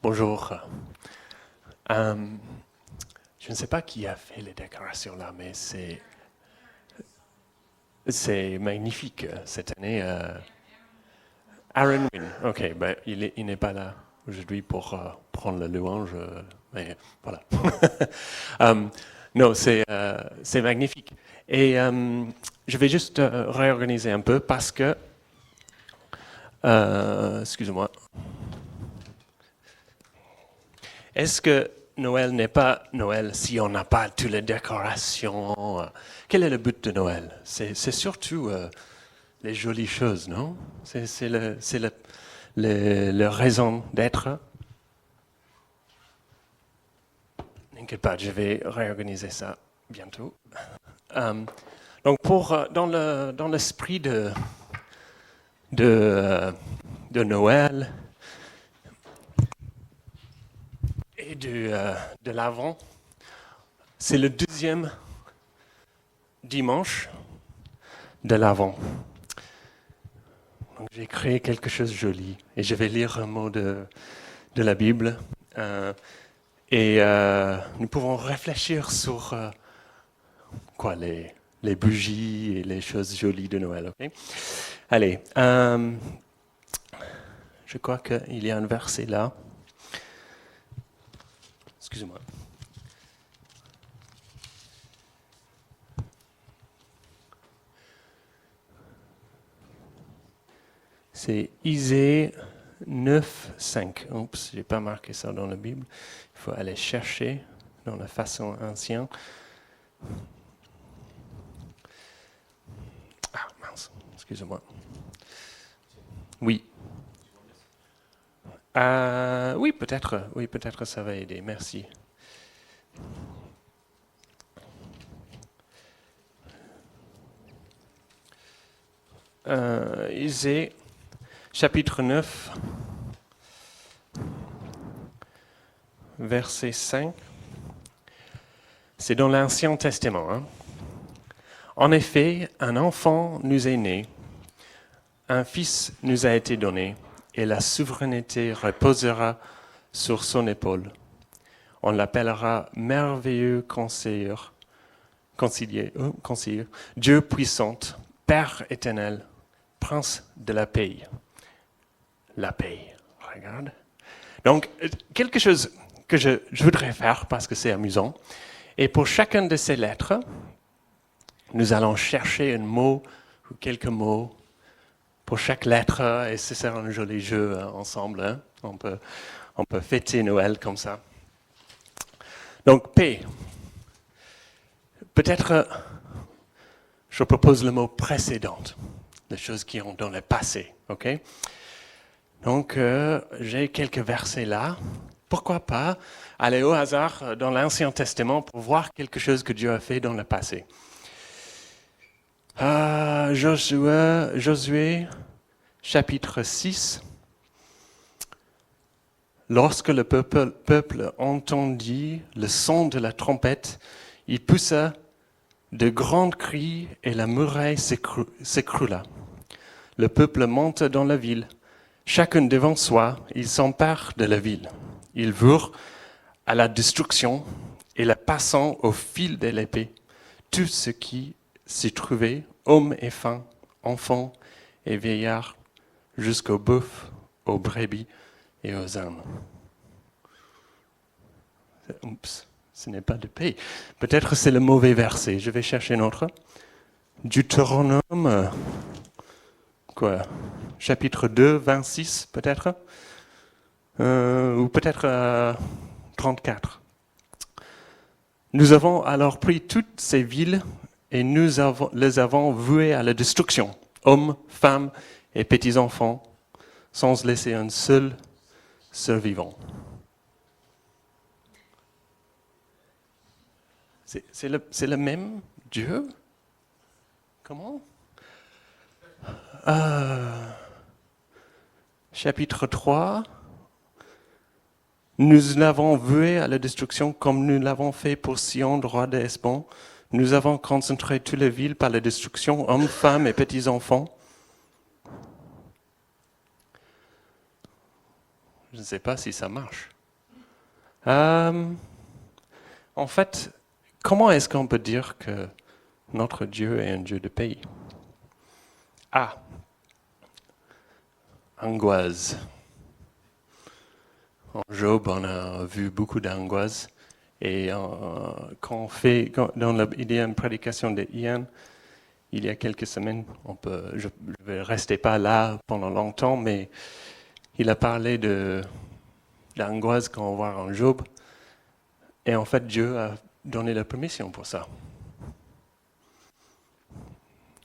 Bonjour. Je ne sais pas qui a fait les décorations là, mais c'est magnifique cette année. Aaron Wynn. Ok, ben, il n'est pas là aujourd'hui pour prendre la louange, mais voilà. Non, c'est magnifique. Et je vais juste réorganiser un peu parce que, excusez-moi, est-ce que Noël n'est pas Noël si on n'a pas toutes les décorations? Quel est le but de Noël? C'est surtout les jolies choses, non? C'est le raison d'être. N'inquiète pas, je vais réorganiser ça bientôt. Euh, donc, dans l'esprit de Noël et de l'Avent, c'est le deuxième dimanche de l'Avent. Donc, j'ai créé quelque chose de joli et je vais lire un mot de la Bible. Et nous pouvons réfléchir sur les bougies et les choses jolies de Noël. Okay? Allez, je crois qu'il y a un verset là. Excusez-moi. C'est Isaïe 9, 5. Oups, j'ai pas marqué ça dans la Bible. Il faut aller chercher dans la façon ancienne. Ah mince, excusez-moi. Oui. Oui, peut-être ça va aider. Merci. Isaïe, chapitre 9, verset 5. C'est dans l'Ancien Testament. Hein. En effet, un enfant nous est né, un fils nous a été donné, et la souveraineté reposera sur son épaule. On l'appellera merveilleux conseiller, Dieu puissant, Père éternel, Prince de la paix. La paix, regarde. Donc, quelque chose que je voudrais faire parce que c'est amusant. Et pour chacune de ces lettres, nous allons chercher un mot ou quelques mots pour chaque lettre et ce sera un joli jeu ensemble. Hein. On peut fêter Noël comme ça. Donc, paix. Peut-être, je propose le mot précédent, les choses qui ont dans le passé. Ok? Donc, j'ai quelques versets là. Pourquoi pas aller au hasard dans l'Ancien Testament pour voir quelque chose que Dieu a fait dans le passé. Josué, chapitre 6. Lorsque le peuple entendit le son de la trompette, il poussa de grands cris et la muraille s'écroula. Le peuple monta dans la ville. Chacun devant soi, ils s'emparent de la ville. Ils vurent à la destruction et la passant au fil de l'épée. Tout ce qui s'y trouvait, hommes et femmes, enfants et vieillards, jusqu'aux bœufs, aux brebis et aux ânes. Oups, ce n'est pas de paix. Peut-être c'est le mauvais verset. Je vais chercher un autre. Deutéronome, chapitre 2, 26 peut-être, ou peut-être 34. Nous avons alors pris toutes ces villes et les avons vouées à la destruction, hommes, femmes et petits-enfants, sans laisser un seul survivant. C'est le même Dieu? Comment? Chapitre 3. Nous l'avons voué à la destruction comme nous l'avons fait pour Sion, roi d'Hesbon. Nous avons concentré toutes les villes par la destruction, hommes, femmes et petits-enfants. Je ne sais pas si ça marche. En fait, comment est-ce qu'on peut dire que notre Dieu est un Dieu de paix? Angoisse. En Job, on a vu beaucoup d'angoisse. Et il y a une prédication de Ian, il y a quelques semaines, je ne vais rester pas là pendant longtemps, mais il a parlé d'angoisse qu'on voit en Job. Et en fait, Dieu a donné la permission pour ça.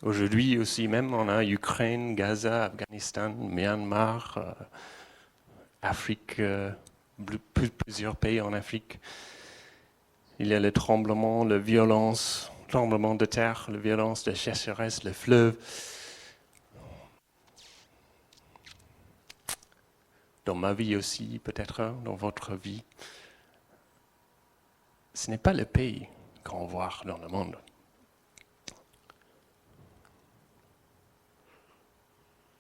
Aujourd'hui aussi même, on a Ukraine, Gaza, Afghanistan, Myanmar, Afrique, plusieurs pays en Afrique. Il y a les tremblements, la violence, tremblement de terre, la violence, la sécheresse, le fleuve. Dans ma vie aussi, peut-être, dans votre vie. Ce n'est pas le pays qu'on voit dans le monde.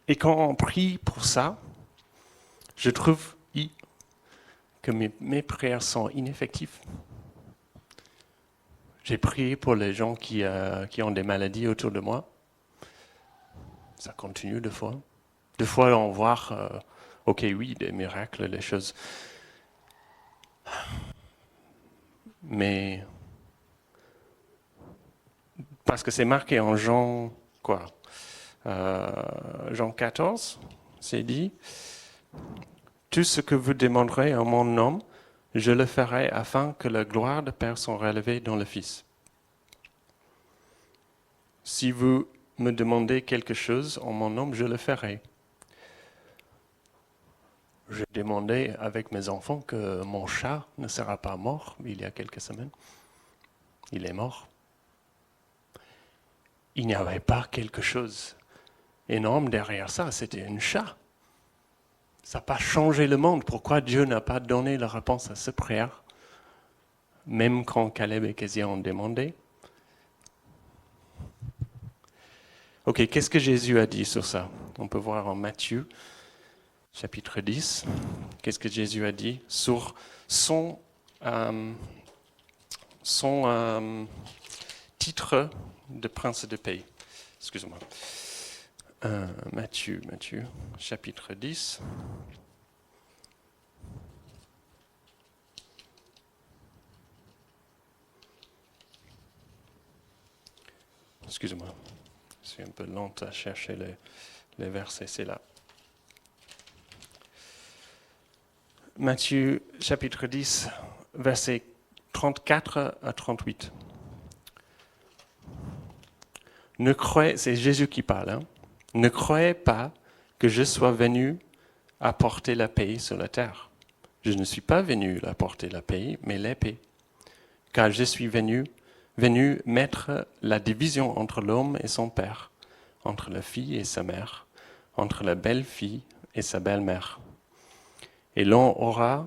Et quand on prie pour ça, je trouve que mes prières sont ineffectives. J'ai prié pour les gens qui ont des maladies autour de moi. Ça continue des fois. Des fois, on voit, des miracles, des choses. Mais, parce que c'est marqué en Jean 14, c'est dit, « Tout ce que vous demanderez en mon nom, je le ferai afin que la gloire de Père soit relevée dans le Fils. Si vous me demandez quelque chose en mon nom, je le ferai. » J'ai demandé avec mes enfants que mon chat ne sera pas mort il y a quelques semaines. Il est mort. Il n'y avait pas quelque chose énorme derrière ça, c'était un chat. Ça n'a pas changé le monde. Pourquoi Dieu n'a pas donné la réponse à cette prière, même quand Caleb et Kézia ont demandé? Ok, qu'est-ce que Jésus a dit sur ça? On peut voir en Matthieu, chapitre 10. Qu'est-ce que Jésus a dit sur son titre de prince de paix? Excusez-moi. Matthieu, chapitre 10. Excusez-moi, je suis un peu lente à chercher les versets, c'est là. Matthieu, chapitre 10, versets 34 à 38. C'est Jésus qui parle, hein. Ne croyez pas que je sois venu apporter la paix sur la terre. Je ne suis pas venu apporter la paix, mais l'épée. Car je suis venu mettre la division entre l'homme et son père, entre la fille et sa mère, entre la belle-fille et sa belle-mère. Et l'on aura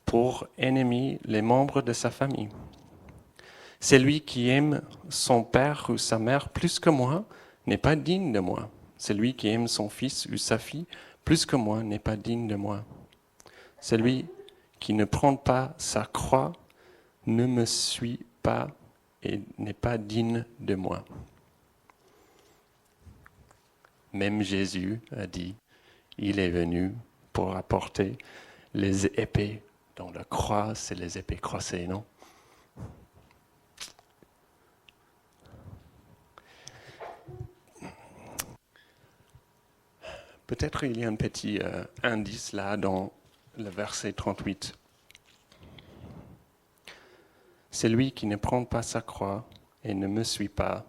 pour ennemi les membres de sa famille. Celui qui aime son père ou sa mère plus que moi n'est pas digne de moi. Celui qui aime son fils ou sa fille plus que moi n'est pas digne de moi. Celui qui ne prend pas sa croix ne me suit pas et n'est pas digne de moi. Même Jésus a dit, il est venu pour apporter les épées. Donc la croix, c'est les épées croisées, non? Peut-être il y a un petit indice là dans le verset 38. Celui qui ne prend pas sa croix et ne me suit pas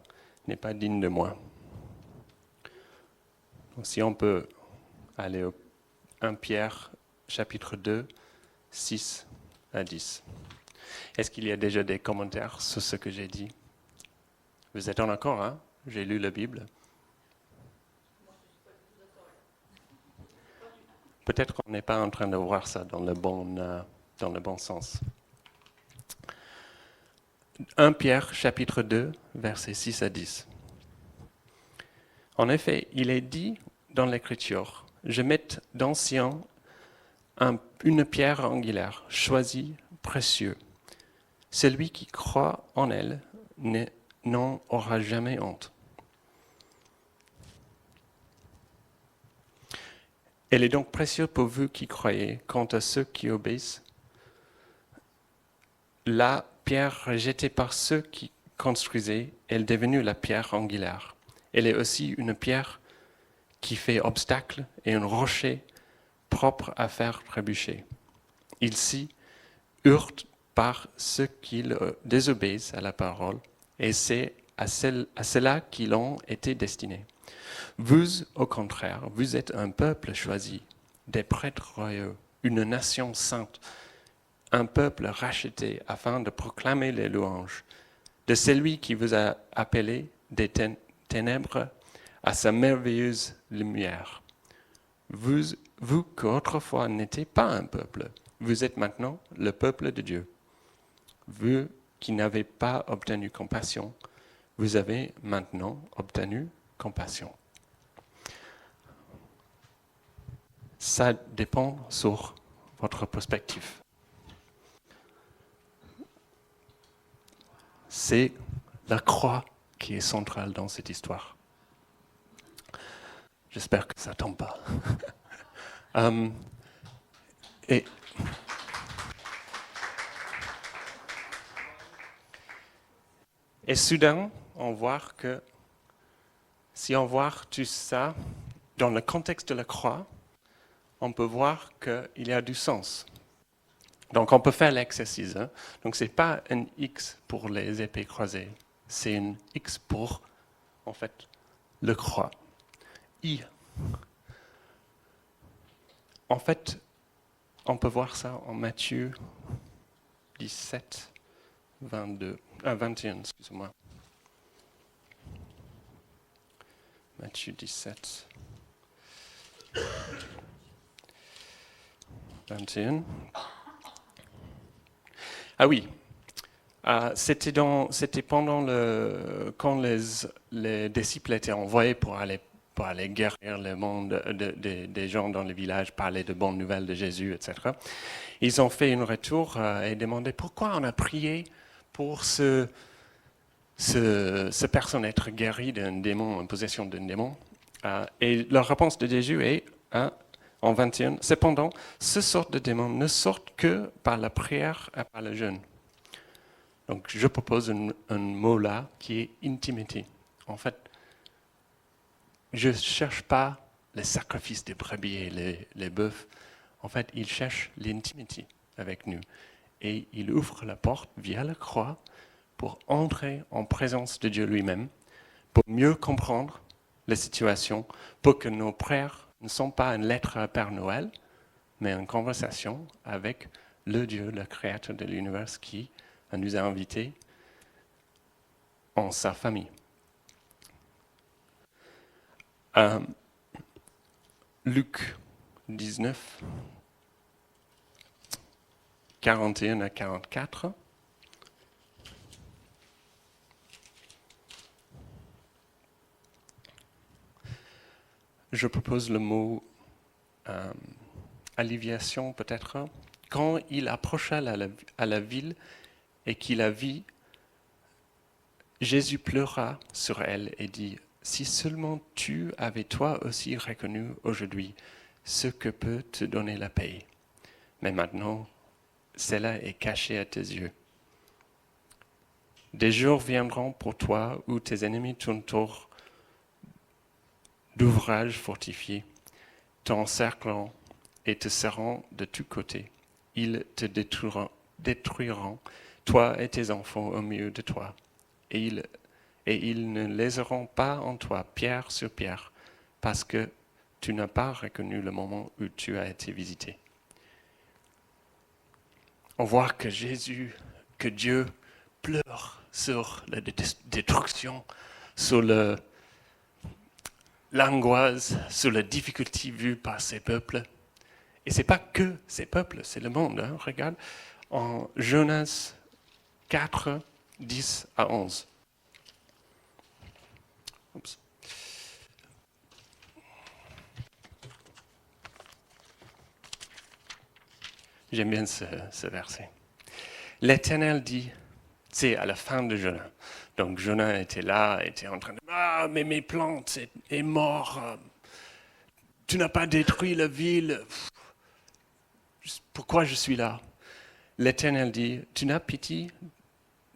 n'est pas digne de moi. Donc, si on peut aller au 1 Pierre, chapitre 2, 6 à 10. Est-ce qu'il y a déjà des commentaires sur ce que j'ai dit? Vous êtes en accord, hein? J'ai lu la Bible. Peut-être qu'on n'est pas en train de voir ça dans le bon sens. 1 Pierre, chapitre 2, versets 6 à 10. En effet, il est dit dans l'Écriture, « Je mets d'anciens une pierre angulaire, choisie, précieux. Celui qui croit en elle n'en aura jamais honte. Elle est donc précieuse pour vous qui croyez. Quant à ceux qui obéissent, la pierre rejetée par ceux qui construisaient est devenue la pierre angulaire. Elle est aussi une pierre qui fait obstacle et un rocher propre à faire trébucher. Il s'y heurte par ceux qui désobéissent à la parole, et c'est à cela qu'ils ont été destinés. Vous, au contraire, vous êtes un peuple choisi, des prêtres royaux, une nation sainte, un peuple racheté afin de proclamer les louanges de celui qui vous a appelé des ténèbres à sa merveilleuse lumière. Vous qu'autrefois n'étiez pas un peuple, vous êtes maintenant le peuple de Dieu. Vous qui n'avez pas obtenu compassion, vous avez maintenant obtenu compassion. Ça dépend sur votre perspective. C'est la croix qui est centrale dans cette histoire. J'espère que ça ne tombe pas. Et soudain, on voit que si on voit tout ça dans le contexte de la croix, on peut voir qu'il y a du sens. Donc on peut faire l'exercice. Hein. Donc ce n'est pas un X pour les épées croisées, c'est un X pour, en fait, le croix. I. En fait, on peut voir ça en Matthieu 17, 21, excusez-moi. Matthieu 17, 21. Ah oui, c'était pendant quand les disciples étaient envoyés pour aller guérir le monde des gens dans les villages, parler de bonnes nouvelles de Jésus, etc. Ils ont fait un retour et demandé pourquoi on a prié pour ce personne être guérie d'un démon, en possession d'un démon. Et la réponse de Jésus est, en 21, cependant, ce sort de démons ne sortent que par la prière et par le jeûne. Donc je propose un mot là qui est intimité. En fait, je ne cherche pas les sacrifices des brebis et les bœufs. En fait, il cherche l'intimité avec nous. Et il ouvre la porte via la croix pour entrer en présence de Dieu lui-même, pour mieux comprendre la situation, pour que nos prières ne sont pas une lettre à Père Noël, mais une conversation avec le Dieu, le Créateur de l'univers qui nous a invités en sa famille. Luc 19, 41 à 44. Je propose le mot alléviation peut-être. Quand il approcha à la ville et qu'il la vit, Jésus pleura sur elle et dit, « Si seulement tu avais toi aussi reconnu aujourd'hui ce que peut te donner la paix. Mais maintenant, cela est caché à tes yeux. Des jours viendront pour toi où tes ennemis t'entourent d'ouvrages fortifiés, t'encercleront et te serrant de tous côtés. Ils te détruiront, toi et tes enfants au milieu de toi. Et ils ne laisseront pas en toi pierre sur pierre, parce que tu n'as pas reconnu le moment où tu as été visité. » On voit que Dieu pleure sur la destruction, sur l'angoisse, sur la difficulté vue par ces peuples. Et ce n'est pas que ces peuples, c'est le monde. Hein. Regarde en Jonas 4, 10 à 11. Oups. J'aime bien ce verset. L'Éternel dit, c'est à la fin de Jonas. Donc Jonas était là, était en train de « Ah, mais mes plantes est mort. Tu n'as pas détruit la ville. Pourquoi je suis là ?» L'Éternel dit, « Tu n'as pitié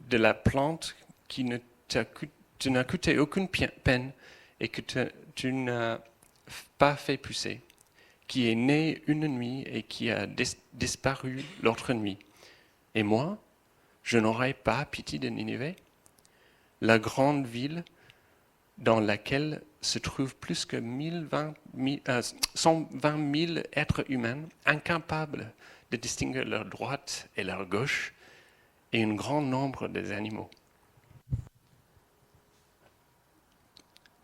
de la plante qui ne n'a coûté aucune peine et que tu n'as pas fait pousser, qui est née une nuit et qui a disparu l'autre nuit. Et moi, je n'aurai pas pitié de Ninive, la grande ville dans laquelle se trouvent plus que 120 000 êtres humains incapables de distinguer leur droite et leur gauche, et un grand nombre des animaux. »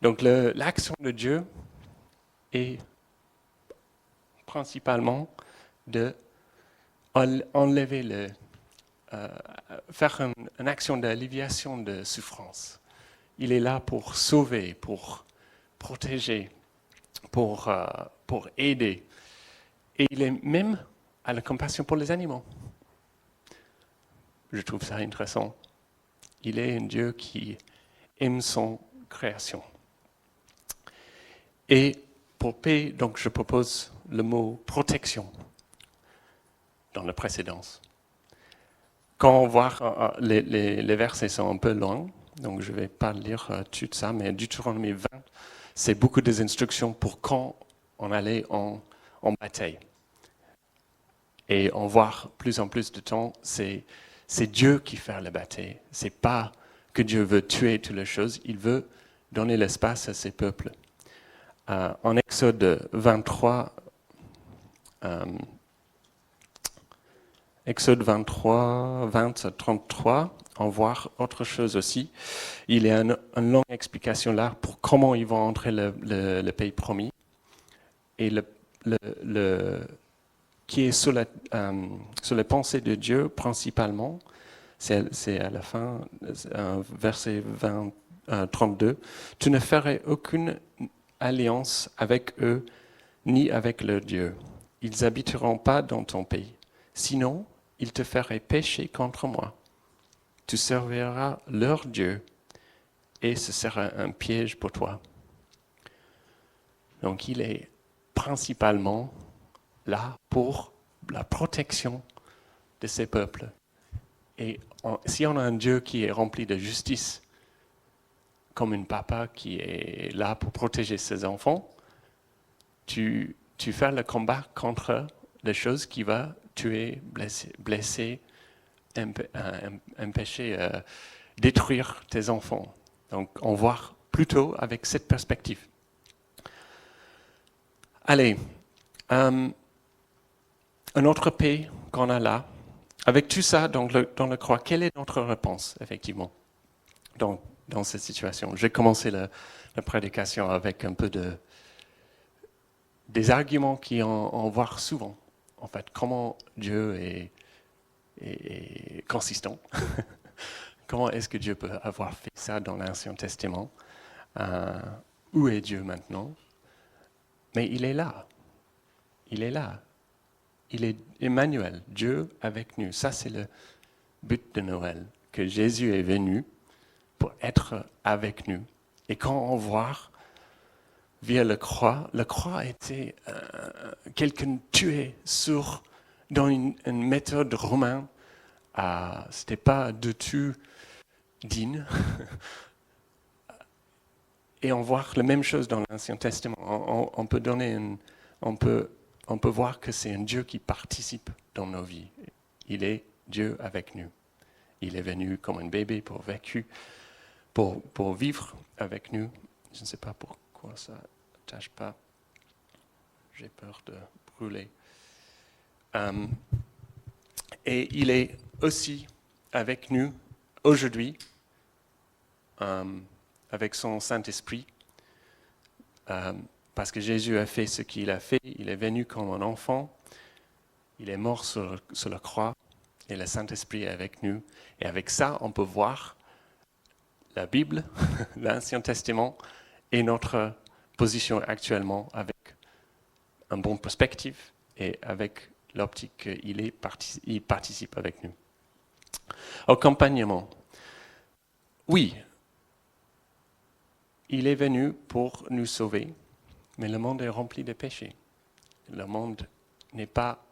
Donc l'action de Dieu est principalement de enlever faire une action d'alléviation de souffrance. Il est là pour sauver, pour protéger, pour aider. Et il est même à la compassion pour les animaux. Je trouve ça intéressant. Il est un Dieu qui aime son création. Et pour paix, donc je propose le mot protection dans la précédence. Quand on voit, les versets sont un peu longs, donc je ne vais pas lire tout ça, mais Deutéronome 20, c'est beaucoup des instructions pour quand on allait en bataille. Et on voit plus en plus de temps, c'est Dieu qui fait la bataille. Ce n'est pas que Dieu veut tuer toutes les choses, il veut donner l'espace à ses peuples. En Exode 23, Exode 23, 20, 33, on voit autre chose aussi. Il y a une longue explication là pour comment ils vont entrer le pays promis. Et qui est sur les pensées de Dieu principalement, c'est à la fin, verset 32, « Tu ne ferais aucune alliance avec eux, ni avec leur Dieu. Ils n'habiteront pas dans ton pays. Sinon, ils te feraient pécher contre moi. Tu serviras leur Dieu, et ce sera un piège pour toi. » Donc il est principalement là pour la protection de ses peuples. Et si on a un Dieu qui est rempli de justice, comme un papa qui est là pour protéger ses enfants, tu fais le combat contre les choses qui vont tuer, blesser, empêcher, détruire tes enfants. Donc on voit plutôt avec cette perspective. Allez, un autre paix qu'on a là. Avec tout ça dans le croix, quelle est notre réponse, effectivement, dans cette situation? J'ai commencé la prédication avec un peu des arguments qui on voit souvent. En fait, comment Dieu est consistant. Comment est-ce que Dieu peut avoir fait ça dans l'Ancien Testament? Où est Dieu maintenant? Mais il est là. Il est là. Il est Emmanuel, Dieu avec nous. Ça, c'est le but de Noël, que Jésus est venu pour être avec nous. Et quand on voit via la croix était quelqu'un tué dans une méthode romaine. Ce n'était pas du tout digne. Et on voit la même chose dans l'Ancien Testament. On peut voir que c'est un Dieu qui participe dans nos vies. Il est Dieu avec nous. Il est venu comme un bébé pour vivre avec nous. Je ne sais pas pourquoi ça ne tâche pas. J'ai peur de brûler. Et il est aussi avec nous aujourd'hui, avec son Saint-Esprit, parce que Jésus a fait ce qu'il a fait. Il est venu comme un enfant, il est mort sur la croix, et le Saint-Esprit est avec nous. Et avec ça, on peut voir la Bible, l'Ancien Testament, et notre position actuellement avec une bonne perspective et avec l'optique qu'il participe avec nous. Accompagnement. Oui, il est venu pour nous sauver, mais le monde est rempli de péchés. Le monde n'est pas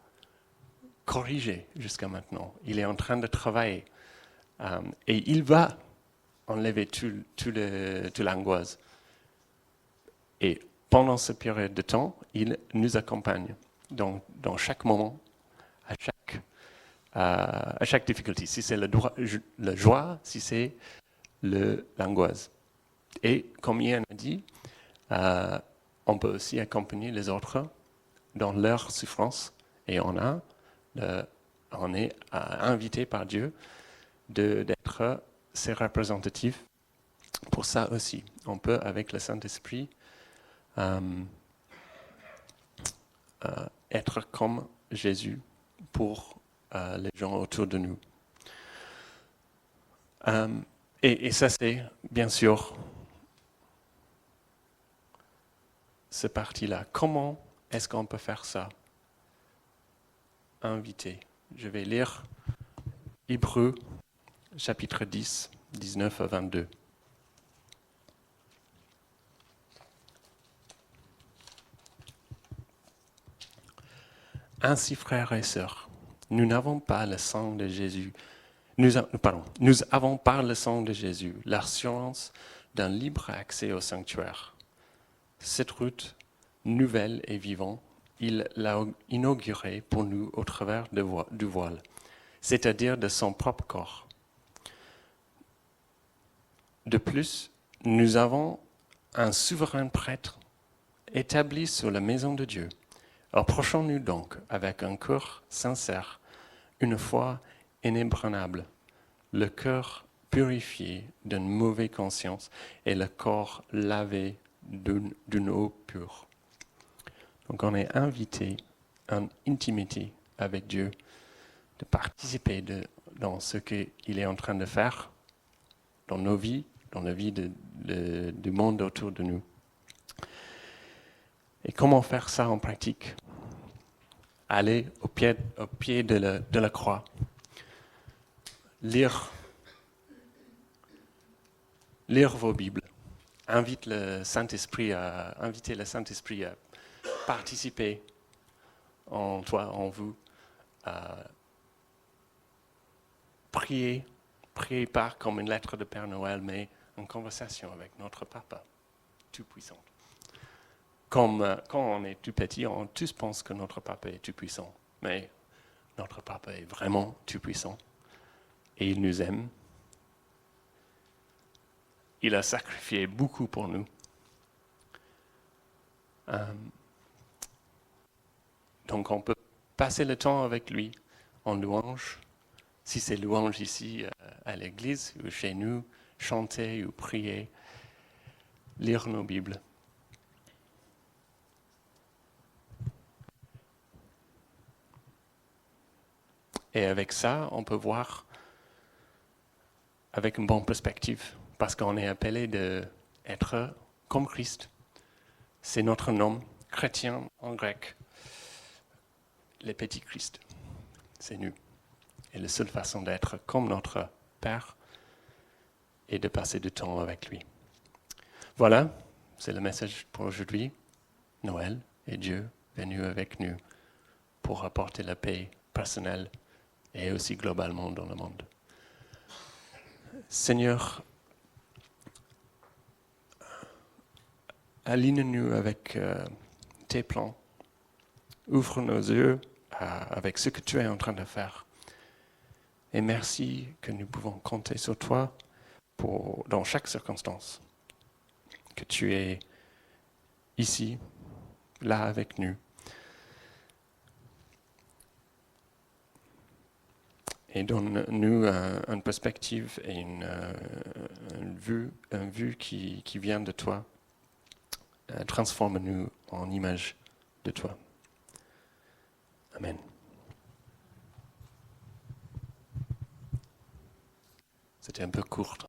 corrigé jusqu'à maintenant. Il est en train de travailler. Et il va enlever toute l'angoisse. Et pendant cette période de temps, il nous accompagne dans chaque moment, à chaque difficulté. Si c'est la joie, si c'est l'angoisse. Et comme Ian a dit, on peut aussi accompagner les autres dans leur souffrance. Et on est invité par Dieu d'être ses représentatifs pour ça aussi. On peut, avec le Saint-Esprit, être comme Jésus pour les gens autour de nous. Et ça, c'est bien sûr cette partie-là. Comment est-ce qu'on peut faire ça? Inviter. Je vais lire Hébreux, chapitre 10, 19 à 22. Ainsi, frères et sœurs, nous n'avons pas le sang de Jésus. Nous avons par le sang de Jésus l'assurance d'un libre accès au sanctuaire. Cette route nouvelle et vivante, il l'a inaugurée pour nous au travers du voile, c'est-à-dire de son propre corps. De plus, nous avons un souverain prêtre établi sur la maison de Dieu. Approchons-nous donc avec un cœur sincère, une foi inébranlable, le cœur purifié d'une mauvaise conscience et le corps lavé d'une eau pure. Donc on est invité en intimité avec Dieu, de participer dans ce qu'il est en train de faire dans nos vies, dans la vie du monde autour de nous. Et comment faire ça en pratique? Aller au pied de la croix, lire vos Bibles, inviter le Saint-Esprit à participer en toi, en vous, à prier pas comme une lettre de Père Noël, mais en conversation avec notre Papa Tout-Puissant. Comme quand on est tout petit, on tous pense que notre Papa est tout-puissant, mais notre Papa est vraiment tout-puissant et il nous aime. Il a sacrifié beaucoup pour nous. Donc on peut passer le temps avec lui en louange. Si c'est louange ici à l'église ou chez nous, chanter ou prier, lire nos Bibles. Et avec ça, on peut voir avec une bonne perspective, parce qu'on est appelé d'être comme Christ. C'est notre nom, chrétien en grec, les petits Christ. C'est nous. Et la seule façon d'être comme notre Père est de passer du temps avec lui. Voilà, c'est le message pour aujourd'hui. Noël et Dieu venu avec nous pour apporter la paix personnelle et aussi globalement dans le monde. Seigneur, aligne-nous avec tes plans. Ouvre nos yeux avec ce que tu es en train de faire. Et merci que nous pouvons compter sur toi dans chaque circonstance. Que tu es ici, là avec nous. Et donne-nous une perspective et une vue qui vient de toi. Transforme-nous en image de toi. Amen. C'était un peu court.